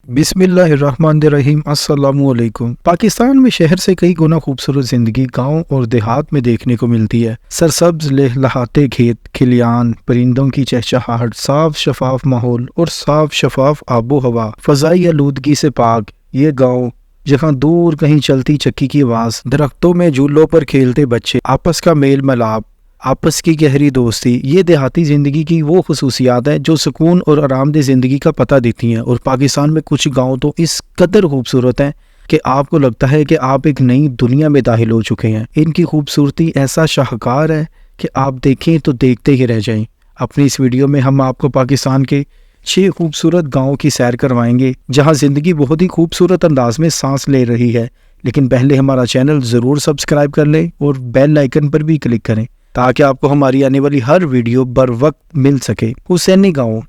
बिस्मिल्लाहिर्रहमानिर्रहीम। अस्सलामुअलैकुम। पाकिस्तान में शहर से कई गुना खूबसूरत जिंदगी गांव और देहात में देखने को मिलती है। सरसब्ज लहलहाते खेत, खलियान, परिंदों की चहचहाहट, साफ शफाफ माहौल और साफ शफाफ आबो हवा, फजाई आलूदगी से पाक ये गांव जहाँ दूर कहीं चलती चक्की की आवाज़, दरख्तों में झूलों पर खेलते बच्चे, आपस का मेल मिलाप, आपस की गहरी दोस्ती, ये देहाती ज़िंदगी की वो खसूसियात हैं जो सुकून और आरामदेह ज़िंदगी का पता देती हैं। और पाकिस्तान में कुछ गांव तो इस कदर खूबसूरत हैं कि आपको लगता है कि आप एक नई दुनिया में दाखिल हो चुके हैं। इनकी खूबसूरती ऐसा शाहकार है कि आप देखें तो देखते ही रह जाएं। अपनी इस वीडियो में हम आपको पाकिस्तान के 6 खूबसूरत गाँव की सैर करवाएंगे जहाँ ज़िंदगी बहुत ही खूबसूरत अंदाज में सांस ले रही है। लेकिन पहले हमारा चैनल ज़रूर सब्सक्राइब कर लें और बेल आइकन पर भी क्लिक करें ताकि आपको हमारी आने वाली हर वीडियो बर वक्त मिल सके। हुसैनी गांव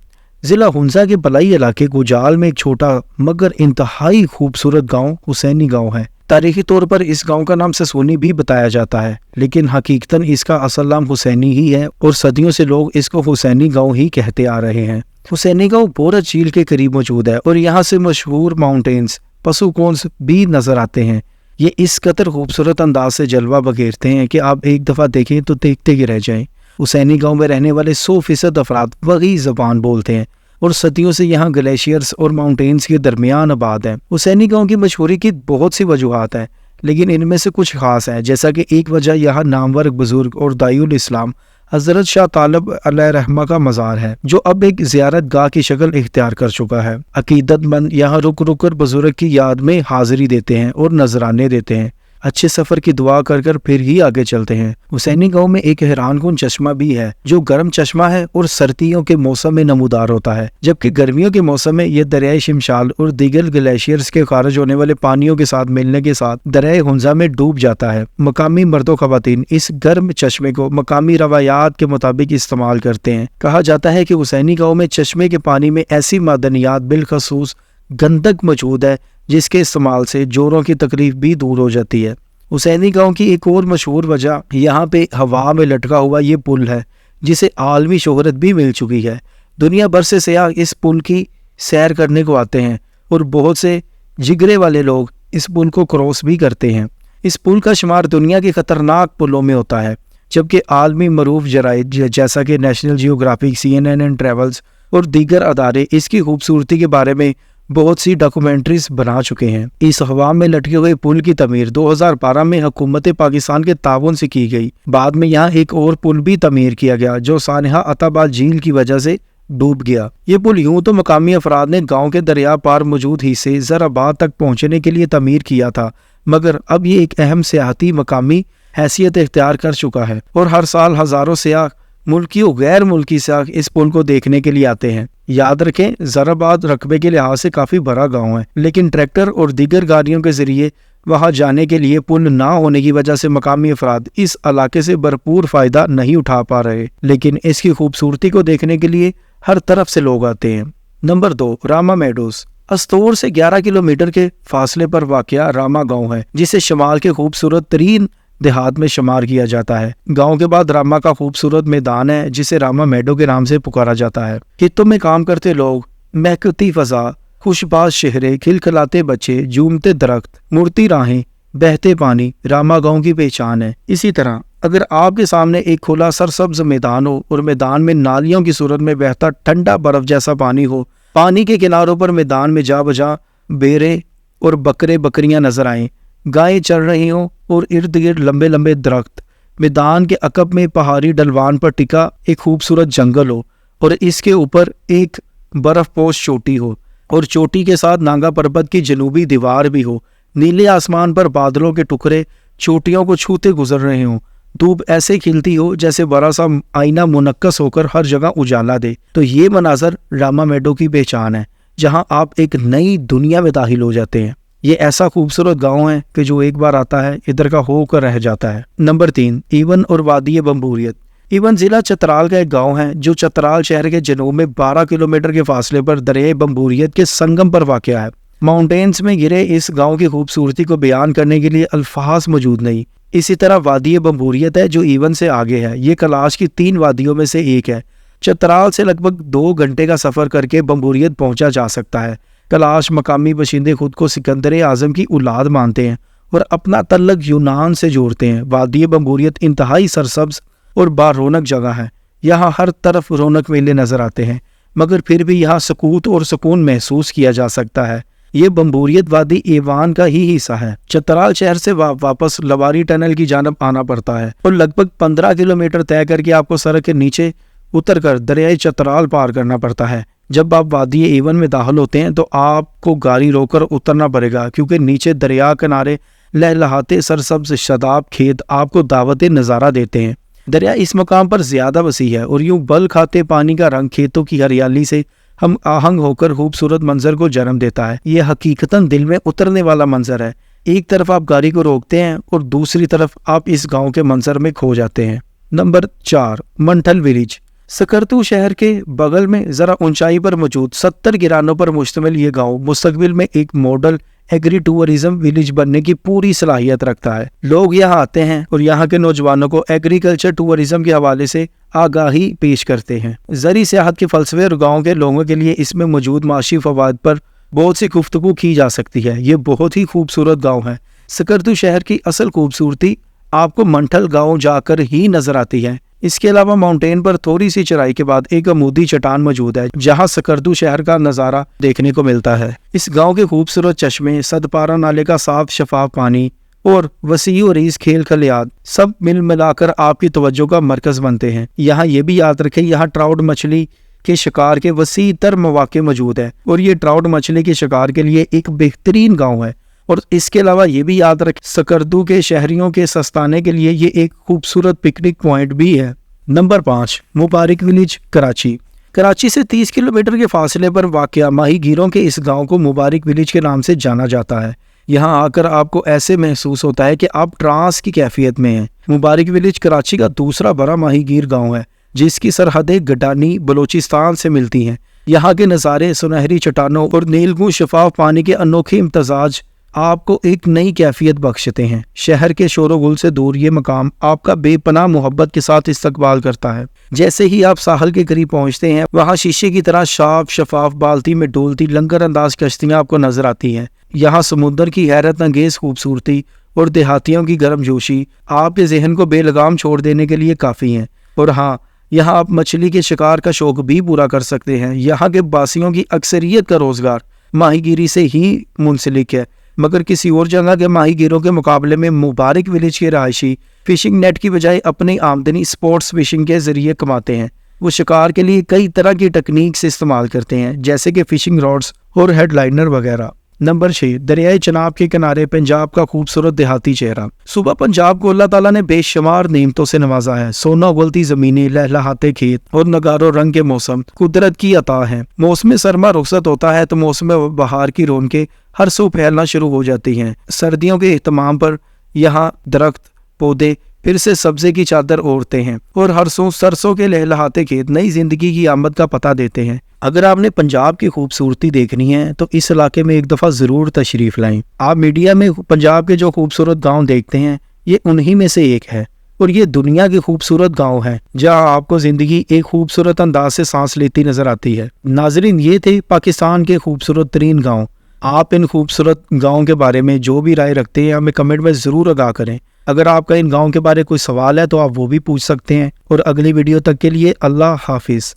ज़िला हुंजा के बलाई इलाके गुजाल में एक छोटा मगर इंतहाई खूबसूरत गांव हुसैनी गांव है। तारीखी तौर पर इस गांव का नाम ससूनी भी बताया जाता है, लेकिन हकीकतन इसका असल नाम हुसैनी ही है और सदियों से लोग इसको हुसैनी गांव ही कहते आ रहे हैं। हुसैनी गांव बोरा झील के करीब मौजूद है और यहाँ से मशहूर माउंटेन्स पसुकोन्स भी नजर आते हैं। ये इस कदर खूबसूरत अंदाज से जलवा बखेरते हैं कि आप एक दफ़ा देखें तो देखते ही रह जाएं। हुसैनी गांव में रहने वाले 100% अफराद वही ज़बान बोलते हैं और सदियों से यहाँ ग्लेशियर्स और माउंटेन्स के दरमियान आबाद हैं। हुसैनी गांव की मशहूरी की बहुत सी वजूहात हैं, लेकिन इनमें से कुछ खास हैं। जैसा कि एक वजह यहाँ नामवर बुजुर्ग और दायुल इस्लाम हज़रत शाह तालब अलैहिर्रहमा का मज़ार है, जो अब एक ज़ियारत गाह की शक्ल इख्तियार कर चुका है। अकीदतमंद यहाँ रुक रुक कर बुजुर्ग की याद में हाजिरी देते हैं और नजराने देते हैं। अच्छे सफ़र की दुआ कर कर फिर ही आगे चलते हैं। हुसैनी गांव में एक हैरानकुन चश्मा भी है जो गर्म चश्मा है और सर्दियों के मौसम में नमूदार होता है, जबकि गर्मियों के मौसम में यह दरियाई शिमशाल और दीगर ग्लेशियर्स के खारिज होने वाले पानियों के साथ मिलने के साथ दरियाई हुंजा में डूब जाता है। मकामी मर्दो खवातीन इस गर्म चश्मे को मकामी रवायात के मुताबिक इस्तेमाल करते हैं। कहा जाता है कि हुसैनी गाँव में चश्मे के पानी में ऐसी मादनियात बिलखसूस गंधक मौजूद है जिसके इस्तेमाल से जोड़ों की तकलीफ भी दूर हो जाती है। हुसैनी गांव की एक और मशहूर वजह यहाँ पे हवा में लटका हुआ ये पुल है, जिसे आलमी शोहरत भी मिल चुकी है। दुनिया भर से सयाह इस पुल की सैर करने को आते हैं और बहुत से जिगरे वाले लोग इस पुल को क्रॉस भी करते हैं। इस पुल का शुमार दुनिया के खतरनाक पुलों में होता है, जबकि आलमी मरूफ जराइद जैसा कि national geographic, CNN and travels और दीगर अदारे इसकी खूबसूरती के बारे में बहुत सी डॉक्यूमेंट्रीज बना चुके हैं। इस हवा में लटके हुए पुल की तमीर 2012 में हुकूमत पाकिस्तान के ताउन से की गई। बाद में यहाँ एक और पुल भी तमीर किया गया जो सानहा अताबाद झील की वजह से डूब गया। ये पुल यूं तो मकामी अफराद ने गांव के दरिया पार मौजूद हिस्से ज़राबाद तक पहुंचने के लिए तमीर किया था, मगर अब ये एक अहम सियाहती मकामी हैसियत इख्तियार कर चुका है और हर साल हज़ारों सयाह मुल्की और गैर मुल्की सयाह इस पुल को देखने के लिए आते हैं। याद रखें, ज़राबाद रकबे के लिहाज से काफ़ी बड़ा गांव है, लेकिन ट्रैक्टर और दीगर गाड़ियों के ज़रिए वहां जाने के लिए पुल ना होने की वजह से मकामी अफराद इस इलाके से भरपूर फ़ायदा नहीं उठा पा रहे, लेकिन इसकी खूबसूरती को देखने के लिए हर तरफ से लोग आते हैं। Number 2, Rama meadows. अस्तौर से 11 किलोमीटर के फासले पर वाक़या रामा गाँव है, जिसे शमाल के खूबसूरत तरीन देहात में शुमार किया जाता है। गांव के बाद रामा का खूबसूरत मैदान है जिसे रामा मेडो के नाम से पुकारा जाता है। खेतों में काम करते लोग, महकती फजा, खुशबाज शहरे, खिलखिलाते बच्चे, झूमते दरख्त, मुड़ती राहें, बहते पानी रामा गांव की पहचान है। इसी तरह अगर आपके सामने एक खुला सरसब्ज मैदान हो और मैदान में नालियों की सूरत में बहता ठंडा बर्फ जैसा पानी हो, पानी के किनारों पर मैदान में जा बजा बेरे और बकरे बकरियां नजर आएं, गायें चल रही हों और इर्द गिर्द लंबे लंबे दरख्त, मैदान के अकब में पहाड़ी ढलवान पर टिका एक खूबसूरत जंगल हो और इसके ऊपर एक बर्फपोश चोटी हो और चोटी के साथ नांगा पर्वत की जनूबी दीवार भी हो, नीले आसमान पर बादलों के टुकड़े चोटियों को छूते गुजर रहे हों, धूप ऐसे खिलती हो जैसे बड़ा सा आईना मुनक्कस होकर हर जगह उजाला दे, तो ये मनाजर रामा मेडो की पहचान है, जहाँ आप एक नई दुनिया में दाखिल हो जाते हैं। ये ऐसा खूबसूरत गांव है कि जो एक बार आता है इधर का होकर रह जाता है। नंबर 3, ईवन और वादी बम्बूरियत। ईवन जिला चतराल का एक गांव है जो चतराल शहर के जनूब में 12 किलोमीटर के फासले पर दरिया बम्बूरियत के संगम पर वाक़या है। माउंटेन्स में गिरे इस गांव की खूबसूरती को बयान करने के लिए अल्फाज मौजूद नहीं। इसी तरह वादी बम्बूरियत है जो ईवन से आगे है। ये कैलाश की 3 वादियों में से एक है। चतराल से लगभग 2 घंटे का सफ़र करके बम्बूरियत पहुंचा जा सकता है, कलाश मकामी बशिंदे खुद को सिकंदर आजम की औलाद मानते हैं और अपना तल्लक यूनान से जोड़ते हैं। वादी बंगूरियत इंतहाई सरसब्ज और बारौनक जगह है। यहाँ हर तरफ रौनक मेले नजर आते हैं, मगर फिर भी यहाँ सकूत और सुकून महसूस किया जा सकता है। ये बंबूरियत वादी एवान का ही हिस्सा है। चतराल शहर से वापस लवारी टनल की जानब आना पड़ता है और लगभग 15 किलोमीटर तय करके आपको सड़क के नीचे उतरकर दरियाई चतराल पार करना पड़ता है। जब आप वादी एवन में दाखिल होते हैं तो आपको गाड़ी रोककर उतरना पड़ेगा, क्योंकि नीचे दरिया किनारे लहलहाते सरसब्ज शदाब खेत आपको दावत नज़ारा देते हैं। दरिया इस मकाम पर ज़्यादा वसी है और यूं बल खाते पानी का रंग खेतों की हरियाली से हम आहंग होकर खूबसूरत मंजर को जन्म देता है। ये हकीकतन दिल में उतरने वाला मंजर है। एक तरफ आप गाड़ी को रोकते हैं और दूसरी तरफ आप इस गांव के मंजर में खो जाते हैं। Number 4, मंठल village. सकरतू शहर के बगल में ज़रा ऊंचाई पर मौजूद 70 गिरानों पर मुश्तमिल ये गांव मुस्तकबिल में एक मॉडल एग्री टूरिज्म विलेज बनने की पूरी सलाहियत रखता है। लोग यहाँ आते हैं और यहाँ के नौजवानों को एग्रीकल्चर टूरिज्म के हवाले से आगाही पेश करते हैं। ज़री सियाहत के फलसफे और गाँव के लोगों के लिए इसमें मौजूद माशी फवाद पर बहुत सी गुफ्तगू की जा सकती है। ये बहुत ही खूबसूरत गाँव है। सकरतू शहर की असल खूबसूरती आपको मंठल गाँव जाकर ही नजर आती है। इसके अलावा माउंटेन पर थोड़ी सी चढ़ाई के बाद एक अमूदी चट्टान मौजूद है, जहां सकरतू शहर का नज़ारा देखने को मिलता है। इस गांव के खूबसूरत चश्मे, सदपारा नाले का साफ शफाफ पानी और वसी और रीस खेल खलियात सब मिल मिलाकर आपकी तवज्जो का मरकज बनते हैं। यहाँ ये भी याद रखें, यहाँ ट्राउट मछली के शिकार के वसी तर मौके मौजूद है और ये ट्राउट मछली के शिकार के लिए एक बेहतरीन गाँव है। और इसके अलावा ये भी याद रखें, सकरतू के शहरियों के सस्ताने के लिए ये एक खूबसूरत पिकनिक पॉइंट भी है। नंबर 5, मुबारक विलेज, कराची। कराची से 30 किलोमीटर के फासले पर वाक़या माहीगीरों के इस गांव को मुबारक विलेज के नाम से जाना जाता है। यहाँ आकर आपको ऐसे महसूस होता है कि आप ट्रांस की कैफियत में हैं। मुबारक विलेज कराची का दूसरा बड़ा माहीगीर गाँव है, जिसकी सरहदें गडानी बलोचिस्तान से मिलती हैं। यहाँ के नज़ारे, सुनहरी चट्टानों और नीलगू शफाफ पानी के अनोखे इम्तजाज आपको एक नई कैफियत बख्शते हैं। शहर के शोर-ओ-गुल से दूर ये मकाम आपका बेपनाह मोहब्बत के साथ इस्तकबाल करता है। जैसे ही आप साहल के करीब पहुंचते हैं, वहां शीशे की तरह साफ शफाफ बाल्टी में डोलती लंगर अंदाज कश्तियां आपको नजर आती हैं। यहाँ समुद्र की हैरत अंगेज खूबसूरती और देहातियों की गर्मजोशी आपके जहन को बेलगाम छोड़ देने के लिए काफ़ी हैं। और हाँ, यहाँ आप मछली के शिकार का शौक भी पूरा कर सकते हैं। यहाँ के बासियों की अक्सरियत का रोजगार माहीगीरी से ही मुंसलिक है, मगर किसी और जगह के माहीगीरों के मुकाबले में मुबारक विलेज के रहायशी फिशिंग नेट की बजाय अपनी आमदनी स्पोर्ट्स फिशिंग के जरिए कमाते हैं। वो शिकार के लिए कई तरह की टेक्निक से इस्तेमाल करते हैं, जैसे कि फिशिंग रॉड्स और हेडलाइनर वगैरह। नंबर 6, दरियाए चनाब के किनारे पंजाब का खूबसूरत देहाती चेहरा। सुबह पंजाब को अल्लाह ताला ने बेशुमार नेमतों से नवाजा है। सोना उगलती जमीनें, लहलहाते खेत और नगारो रंग के मौसम कुदरत की अता है। मौसम सरमा रुखसत होता है तो मौसम बहार की रौनकें हर सू फैलना शुरू हो जाती हैं। सर्दियों के एहतमाम पर यहाँ दरख्त पौधे फिर से सब्जे की चादर ओढ़ते हैं और हर सू सरसों के लहलहाते खेत नई जिंदगी की आमद का पता देते हैं। अगर आपने पंजाब की खूबसूरती देखनी है तो इस इलाके में एक दफ़ा ज़रूर तशरीफ़ लाएं। आप मीडिया में पंजाब के जो खूबसूरत गांव देखते हैं, ये उन्हीं में से एक है और ये दुनिया के खूबसूरत गांव है जहां आपको ज़िंदगी एक खूबसूरत अंदाज से सांस लेती नज़र आती है। नाजरीन, ये थे पाकिस्तान के खूबसूरत तरीन गाँव। आप इन खूबसूरत गाँव के बारे में जो भी राय रखते हैं हमें कमेंट में ज़रूर आगाह करें। अगर आपका इन गाँव के बारे कोई सवाल है तो आप वो भी पूछ सकते हैं। और अगली वीडियो तक के लिए अल्लाह हाफिज़।